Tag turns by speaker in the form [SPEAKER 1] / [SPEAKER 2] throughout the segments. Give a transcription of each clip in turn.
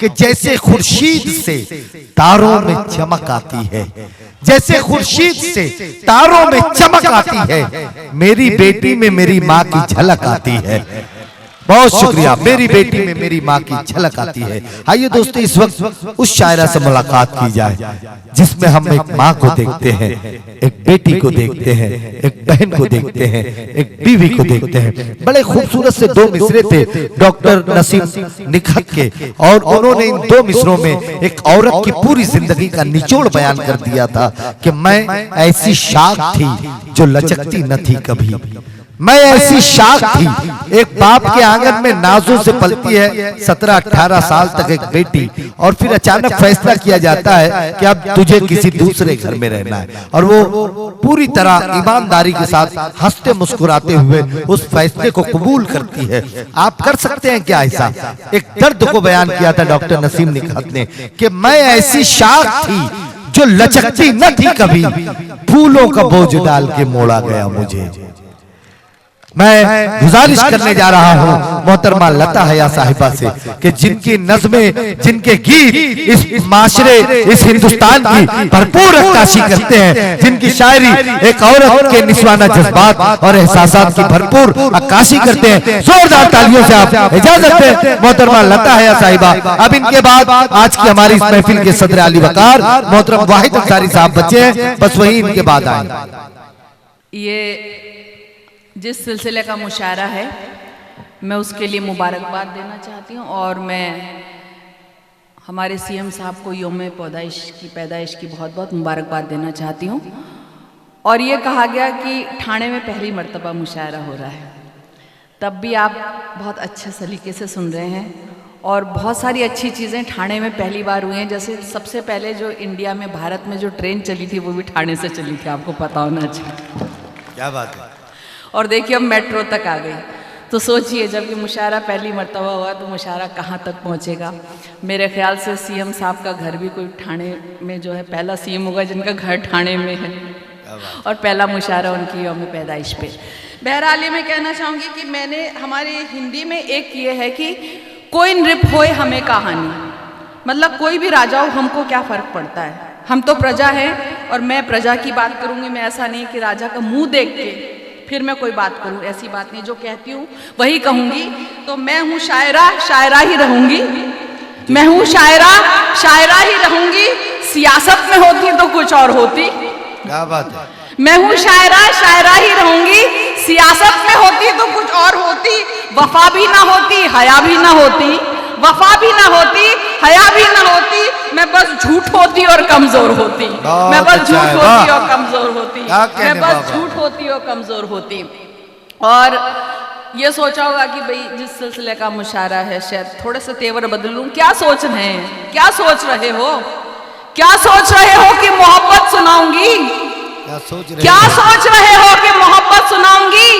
[SPEAKER 1] कि जैसे खुर्शीद से तारों में चमक आती है, जैसे खुर्शीद से तारों में चमक आती है, मेरी बेटी में मेरी माँ की झलक आती है। बहुत शुक्रिया। मेरी बेटी में मेरी माँ की झलक आती है। आइए दोस्तों, इस वक्त उस शायरा से मुलाकात की जाए जिसमें हम एक माँ को देखते हैं, एक बेटी को देखते हैं, एक बहन को देखते हैं, एक बीवी को देखते हैं। बड़े खूबसूरत से दो मिसरे थे डॉक्टर नसीम निखत के, और उन्होंने इन दो मिसरों में एक औरत की पूरी जिंदगी का निचोड़ बयान कर दिया था कि मैं ऐसी शाख थी जो लचकती न थी कभी, मैं ऐसी शाख थी। एक बाप के आंगन में नाजों से पलती है 17-18 साल तक एक बेटी, और फिर अचानक फैसला किया जाता है कि अब तुझे किसी दूसरे घर में रहना है, और वो पूरी तरह ईमानदारी के साथ हंसते मुस्कुराते हुए उस फैसले को कबूल करती है। आप कर सकते हैं क्या ऐसा? एक दर्द को बयान किया था डॉक्टर नसीम निखत ने कि मैं ऐसी शाख थी जो लचकती न थी कभी, फूलों का बोझ डाल के मोड़ा गया मुझे। मैं गुजारिश करने जा रहा हूँ मोहतरमा लता हया साहिबा से कि जिनकी नज़में, जिनके गीत इस माशरे, इस हिंदुस्तान की भरपूर अक्काशी करते हैं, जिनकी शायरी एक औरत के निस्वाना जज्बात और एहसासात की भरपूर अक्काशी करते हैं, जोरदार तालियों से आप इजाजत दें मोहतरमा लता हया साहिबा। अब इनके बाद आज की हमारी इस महफिल के सदर आली वकार मोहतरम वाहिद अंसारी साहब बच्चे हैं, बस वही इनके बाद आए।
[SPEAKER 2] ये जिस सिलसिले का मुशायरा है मैं उसके लिए मुबारकबाद देना चाहती हूँ, और मैं हमारे सीएम साहब को यौम पैदाइश की बहुत बहुत मुबारकबाद देना चाहती हूँ। और ये कहा गया कि ठाणे में पहली मर्तबा मुशायरा हो रहा है, तब भी आप बहुत अच्छे सलीके से सुन रहे हैं, और बहुत सारी अच्छी चीज़ें ठाणे में पहली बार हुई हैं। जैसे सबसे पहले जो इंडिया में, भारत में जो ट्रेन चली थी वो भी ठाणे से चली थी, आपको पता होना चाहिए।
[SPEAKER 1] क्या बात है।
[SPEAKER 2] और देखिए अब मेट्रो तक आ गई, तो सोचिए जब ये मुशायरा पहली मर्तबा हुआ तो मुशायरा कहाँ तक पहुँचेगा। मेरे ख्याल से सीएम साहब का घर भी कोई ठाणे में जो है पहला सीएम होगा जिनका घर ठाणे में है, और पहला मुशायरा उनकी यौम पैदाइश पे। बहरहाल मैं कहना चाहूँगी कि मैंने हमारी हिंदी में एक ये है कि कोई नृप होए हमें कहानी, मतलब कोई भी राजा हो हमको क्या फ़र्क पड़ता है, हम तो प्रजा हैं और मैं प्रजा की बात करूँगी। मैं ऐसा नहीं कि राजा का मुँह देख के फिर मैं कोई बात करूं, ऐसी बात नहीं, जो कहती हूँ वही कहूँगी। तो मैं हूँ शायरा, शायरा ही रहूँगी, मैं हूँ शायरा, शायरा ही रहूँगी। सियासत में होती तो कुछ और होती।
[SPEAKER 1] क्या बात है।
[SPEAKER 2] मैं हूँ शायरा, शायरा ही रहूँगी, सियासत में होती तो कुछ और होती। वफा भी ना होती, हया भी ना होती, वफा भी ना होती, हया भी ना होती, मैं बस झूठ होती और कमजोर होती, मैं बस झूठ होती और कमजोर होती, मैं बस झूठ होती और कमजोर होती। और ये सोचा होगा कि भाई जिस सिलसिले का मुशायरा है शायद थोड़े से तेवर बदल लूं। क्या सोच रहे हैं, क्या सोच रहे हो, क्या सोच रहे हो कि मोहब्बत सुनाऊंगी, क्या सोच रहे हो कि मोहब्बत सुनाऊंगी,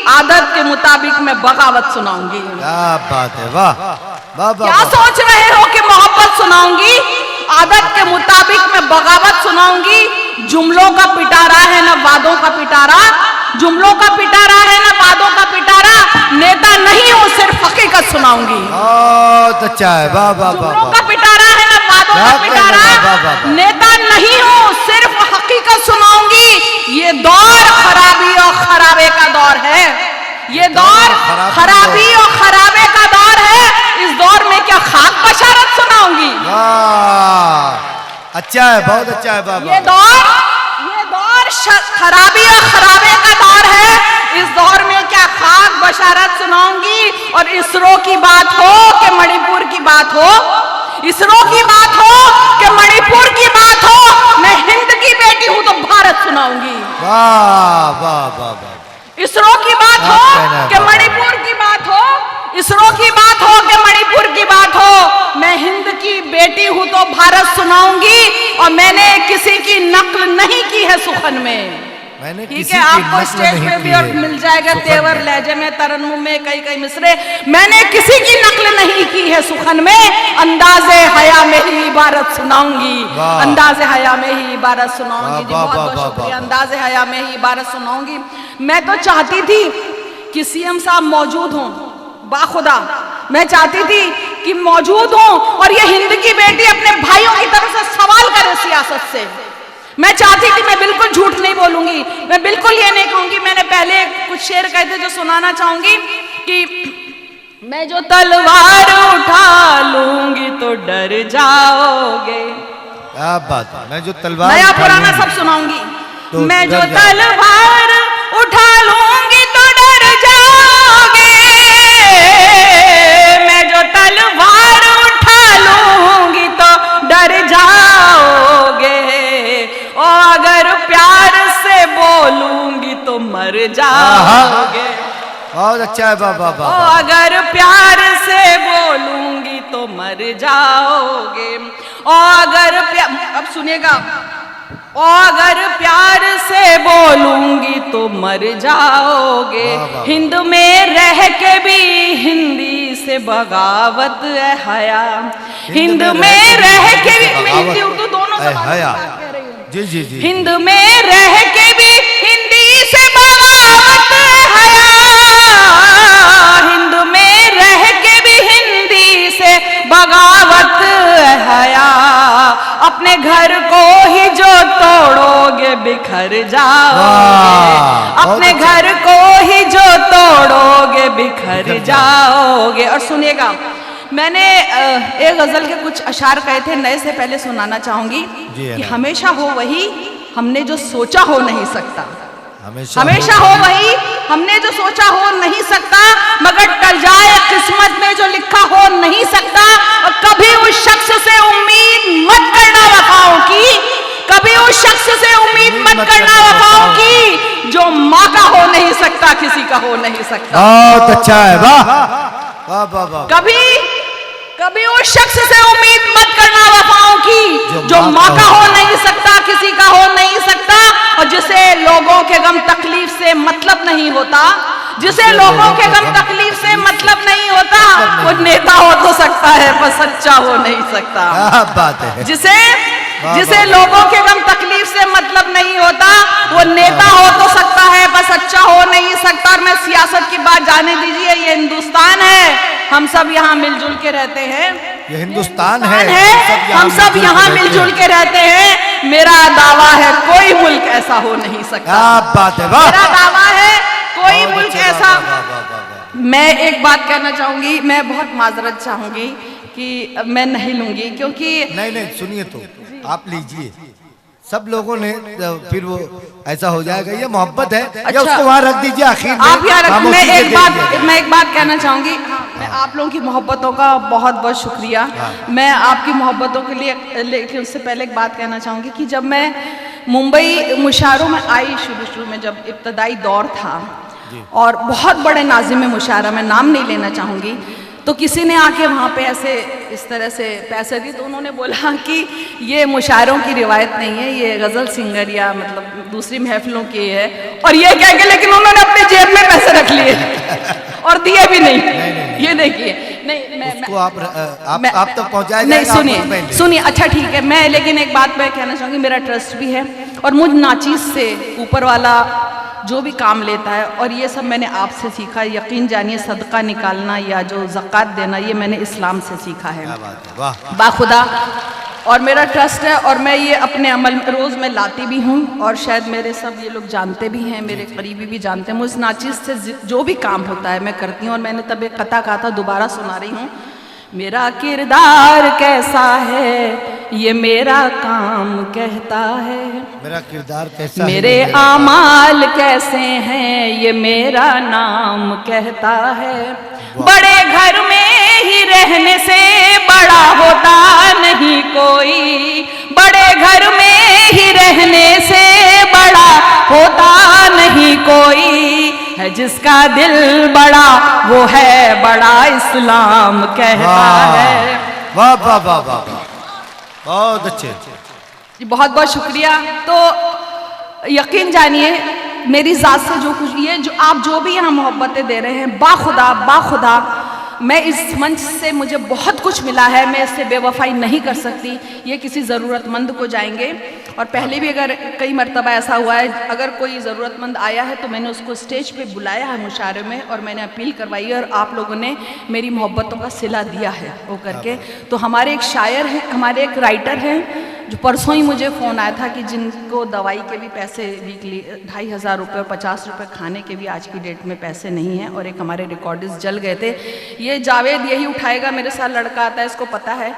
[SPEAKER 2] आदत के मुताबिक मैं बगावत सुनाऊंगी।
[SPEAKER 1] क्या बात है, वाह वाह।
[SPEAKER 2] क्या सोच रहे हो कि मोहब्बत सुनाऊंगी, आदत के मुताबिक मैं बगावत सुनाऊंगी। जुमलों का पिटारा है ना वादों का पिटारा, जुमलों का पिटारा है ना वादों का पिटारा, नेता नहीं हूँ सिर्फ हकीकत सुनाऊंगी।
[SPEAKER 1] बहुत अच्छा है, वाह वाह।
[SPEAKER 2] जुमलों का पिटारा है ना वादों का पिटारा, नेता नहीं हूँ सिर्फ हकीकत सुनाऊंगी। ये दौर खराबी और खराबे का दौर है, ये दौर खराबी और खराबे का दौर है। इस दौर में क्या खाक बशारत सुनाऊंगी।
[SPEAKER 1] अच्छा है, बहुत अच्छा है बाबा।
[SPEAKER 2] ये दौर खराबी और खराबे का दौर है, इस दौर में क्या खाक बशारत सुनाऊंगी। और इसरो की बात हो कि मणिपुर की बात हो, इसरो की बात हो कि मणिपुर की बात हो, मैं हिंद की बेटी हूं तो भारत सुनाऊंगी।
[SPEAKER 1] वाह वाह वाह।
[SPEAKER 2] इसरो की बात हो कि मणिपुर की बात हो, इसरो की बात हो कि मणिपुर की बात हो, मैं हिंद की बेटी हूं तो भारत सुनाऊंगी। और मैंने किसी की नकल नहीं की है सुखन में, ठीक है, आपको स्टेज पे भी और मिल जाएगा तेवर लहजे में, तरन्नुम में कई कई मिसरे। मैंने किसी की नकल नहीं की है सुखन में, अंदाजे हया में ही इबारत सुनाऊंगी, अंदाजे हया में ही इबारत सुनाऊंगी। जी बहुत बहुत शुक्रिया, अंदाजे हया में ही इबारत सुनाऊंगी। मैं तो चाहती थी कि सीएम साहब मौजूद हों, बाखुदा मैं चाहती थी कि मौजूद हूं और ये हिंद की बेटी अपने भाइयों की तरफ से सवाल करे सियासत से। मैं चाहती थी, मैं बिल्कुल झूठ नहीं बोलूंगी, मैं बिल्कुल ये नहीं कहूंगी। मैंने पहले कुछ शेर कहे थे जो सुनाना चाहूंगी कि मैं जो तलवार उठा लूंगी तो डर जाओगे।
[SPEAKER 1] क्या बात है, मैं जो तलवार
[SPEAKER 2] नया पुराना सब सुनाऊंगी।
[SPEAKER 1] तो
[SPEAKER 2] मैं जो तलवार उठा लूंगी तो डर जाओगे, मैं जो तलवार उठा लूंगी तो डर जाओगे, और अगर प्यार से बोलूंगी तो मर जाओगे।
[SPEAKER 1] बहुत अच्छा है बाबा बाबा।
[SPEAKER 2] अगर प्यार से बोलूंगी तो मर जाओगे, और अगर अब सुनिएगा, और अगर प्यार से बोलूंगी तो मर जाओगे। हिंद में रह के भी हिंदी से बगावत है हया, हिंद में रह के भी, मैं हिंदी उर्दू दोनों से बात कह रही हूँ।
[SPEAKER 1] जी जी जी।
[SPEAKER 2] हिंद में रह के भी हिंदी से बगावत है हया, हिंद में रह के भी हिंदी से बगावत है हया, अपने घर को ही जो तोड़ोगे बिखर जाओगे, अपने घर को ही जो तोड़ोगे बिखर जाओगे। और सुनिएगा, मैंने एक गजल के कुछ अशार कहे थे, नए से पहले सुनाना चाहूंगी कि हमेशा हो वही हमने जो सोचा हो नहीं सकता, हमेशा हो वही हमने जो सोचा हो नहीं सकता, मगर टल जाए किस्मत में जो लिखा हो नहीं सकता। और कभी उस शख्स से उम्मीद मत करना वफाओं की, कभी उस शख्स से उम्मीद मत करना वफाओं की, जो माँ का हो नहीं सकता किसी का हो नहीं सकता।
[SPEAKER 1] बहुत अच्छा है, वाह वाह वाह वाह।
[SPEAKER 2] कभी उस शख्स से उम्मीद मत करना वफाओं की, जो माँ का हो नहीं सकता किसी का हो नहीं सकता, और जिसे लोगों के गम तकलीफ से मतलब नहीं होता, जिसे लोगों के गम तकलीफ से मतलब नहीं होता, वो नेता हो तो सकता है पर सच्चा हो नहीं सकता।
[SPEAKER 1] क्या बात है।
[SPEAKER 2] जिसे लोगों के गम तकलीफ से मतलब नहीं होता, वो नेता हो तो सकता है पर सच्चा हो नहीं सकता। और मैं सियासत की बात जाने दीजिए, ये हिंदुस्तान है, हम सब यहाँ मिलजुल के रहते हैं,
[SPEAKER 1] ये हिंदुस्तान है,
[SPEAKER 2] हम सब यहाँ मिलजुल के रहते हैं। मेरा दावा है कोई मुल्क ऐसा हो नहीं सकता।
[SPEAKER 1] क्या बात है, वाह।
[SPEAKER 2] मेरा दावा है कोई मुल्क ऐसा। मैं एक बात कहना चाहूंगी, मैं बहुत माजरत चाहूंगी कि मैं नहीं लूंगी, क्योंकि
[SPEAKER 1] नहीं सुनिए तो आप लीजिए, सब लोगों ने फिर वो ऐसा हो जाएगा, ये मोहब्बत है।
[SPEAKER 2] अच्छा,
[SPEAKER 1] या उसको वहां रख दीजिए, आखिर में
[SPEAKER 2] आप यहाँ रख। मैं एक बात कहना चाहूंगी, मैं
[SPEAKER 1] हाँ।
[SPEAKER 2] आप लोगों की मोहब्बतों का बहुत बहुत शुक्रिया।
[SPEAKER 1] हाँ।
[SPEAKER 2] मैं आपकी मोहब्बतों के लिए, लेकिन उससे पहले एक बात कहना चाहूंगी कि जब मैं मुंबई मुशायरों में आई, शुरू में जब इब्तदाई दौर था, और बहुत बड़े नाज़िम मुशायरा, मैं नाम नहीं लेना चाहूँगी, तो किसी ने आके वहाँ पे ऐसे इस तरह से पैसे दिए, तो उन्होंने बोला कि ये मुशायरों की रिवायत नहीं है, ये गज़ल सिंगर या मतलब दूसरी महफिलों की है, और ये कह के लेकिन उन्होंने अपने जेब में पैसे रख लिए और दिए भी नहीं, ये देखिए। नहीं, मैं
[SPEAKER 1] आप तक पहुँचाया
[SPEAKER 2] नहीं, सुनिए, अच्छा ठीक है। मैं लेकिन एक बात मैं कहना चाहूँगी, मेरा ट्रस्ट भी है, और मुझ नाचीज़ से ऊपर वाला जो भी काम लेता है, और ये सब मैंने आपसे सीखा। यकीन जानिए, सदका निकालना या जो ज़कात देना, ये मैंने इस्लाम से सीखा है, बाखुदा। और मेरा ट्रस्ट है, और मैं ये अपने अमल में रोज़ मैं लाती भी हूँ, और शायद मेरे सब ये लोग जानते भी हैं, मेरे करीबी भी जानते हैं। मुझ नाचिज़ से जो भी काम होता है मैं करती हूँ। और मैंने तब एक कथा कहा था, दोबारा सुना रही हूँ। मेरा किरदार कैसा है ये मेरा काम कहता है,
[SPEAKER 1] मेरा किरदार कैसा
[SPEAKER 2] मेरे आमाल कैसे हैं ये मेरा नाम कहता है। बड़े घर में ही रहने से बड़ा होता नहीं कोई, बड़े घर में ही रहने से बड़ा होता नहीं कोई, है जिसका दिल बड़ा वो है बड़ा, इस्लाम कहता है।
[SPEAKER 1] वाह वाह वाह वाह, बहुत अच्छे।
[SPEAKER 2] बहुत बहुत शुक्रिया। तो यकीन जानिए, मेरी ज़ात से जो कुछ, ये जो आप जो भी यहाँ मोहब्बतें दे रहे हैं, बाखुदा मैं इस मंच से मुझे बहुत कुछ मिला है, मैं इससे बेवफाई नहीं कर सकती। ये किसी ज़रूरतमंद को जाएंगे। और पहले भी अगर कई मर्तबा ऐसा हुआ है, अगर कोई ज़रूरतमंद आया है तो मैंने उसको स्टेज पे बुलाया है मुशायरे में, और मैंने अपील करवाई है, और आप लोगों ने मेरी मोहब्बतों का सिला दिया है वो करके। तो हमारे एक शायर हैं, हमारे एक राइटर हैं, जो परसों ही मुझे फ़ोन आया था कि जिनको दवाई के भी पैसे वीकली 2500 रुपये और 50 रुपये खाने के भी आज की डेट में पैसे नहीं हैं, और एक हमारे रिकॉर्ड्स जल गए थे। ये जावेद यही उठाएगा, मेरे साथ लड़का आता है, इसको पता है,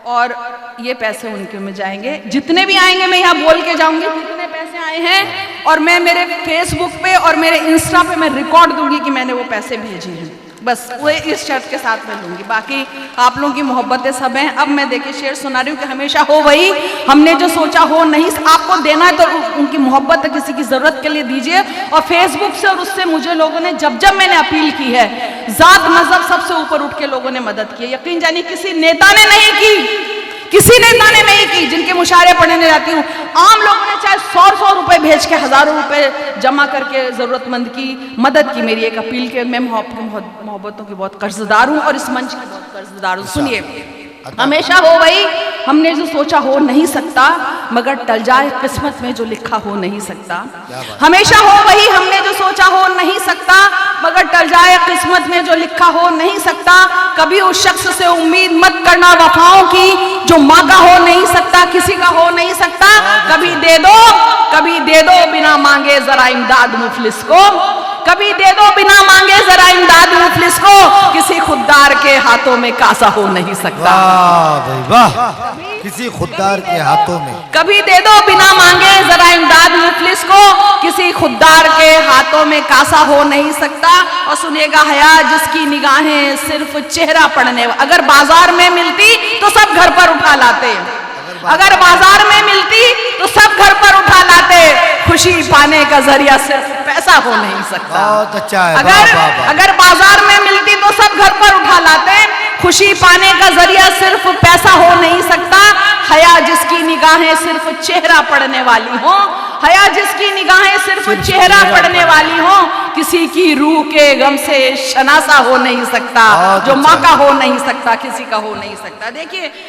[SPEAKER 2] और ये पैसे उनके में जाएंगे। जितने भी आएंगे मैं यहाँ बोल के जाऊंगी कितने पैसे आए हैं, और मैं मेरे फेसबुक पे और मेरे इंस्टा पे मैं रिकॉर्ड दूंगी कि मैंने वो पैसे भेजे हैं। बस वो इस शर्त के साथ मैं लूंगी, बाकी आप लोगों की मोहब्बतें सब हैं। अब मैं देखिए शेर सुना रही हूँ कि हमेशा हो वही हमने जो सोचा हो नहीं। आपको देना है तो उनकी मोहब्बत किसी की ज़रूरत के लिए दीजिए। और फेसबुक से और उससे मुझे लोगों ने जब जब मैंने अपील की है, जात मजहब सबसे ऊपर उठ के लोगों ने मदद की है। यकीन जानिए किसी नेता ने नहीं की, किसी नेता ने नहीं की। जिनके मुशायरे पढ़ने जाती हूँ, आम लोगों ने चाहे 100 रुपए भेज के, हज़ारों रुपए जमा करके ज़रूरतमंद की मदद की। मेरी एक अपील के मैं मोहब्बतों की बहुत कर्जदार हूँ और इस मंच की बहुत कर्जदार हूँ। सुनिए, हमेशा हो वही हमने जो सोचा हो नहीं सकता, मगर टल जाए किस्मत में जो लिखा हो नहीं सकता। हमेशा हो वही हमने जो सोचा हो नहीं सकता, मगर टल जाए किस्मत में जो लिखा हो नहीं सकता। कभी उस शख्स से उम्मीद मत करना वफाओं की, जो मांगा हो नहीं सकता, किसी का हो नहीं सकता। कभी दे दो बिना मांगे जरा इमदाद मुफलिस को, कभी दे दो बिना मांगे जरा इमदाद मुफलिस को। किसी खुददार के हाथों में कासा हो नहीं सकता।
[SPEAKER 1] वाह, किसी खुददार के हाथों में।
[SPEAKER 2] कभी दे दो बिना मांगे जरा इमदाद मुफलिस को, किसी खुददार के हाथों में कासा हो नहीं सकता। और सुनिएगा, हया जिसकी निगाहें सिर्फ चेहरा पढ़ने, अगर बाजार में मिलती तो सब घर पर उठा लाते, अगर बाजार में मिलती तो सब घर पर उठा लाते। खुशी पाने का जरिया सिर्फ पैसा हो नहीं सकता।
[SPEAKER 1] बहुत अच्छा है।
[SPEAKER 2] अगर बाजार में मिलती तो सब घर पर उठा लाते। खुशी पाने का जरिया सिर्फ पैसा हो नहीं सकता। हया जिसकी निगाहें सिर्फ चेहरा पढ़ने वाली हो, हया जिसकी निगाहें सिर्फ चेहरा पढ़ने वाली हो, किसी की रूह के गम से शनासा हो नहीं सकता। जो माँ का हो नहीं सकता, किसी का हो नहीं सकता। देखिए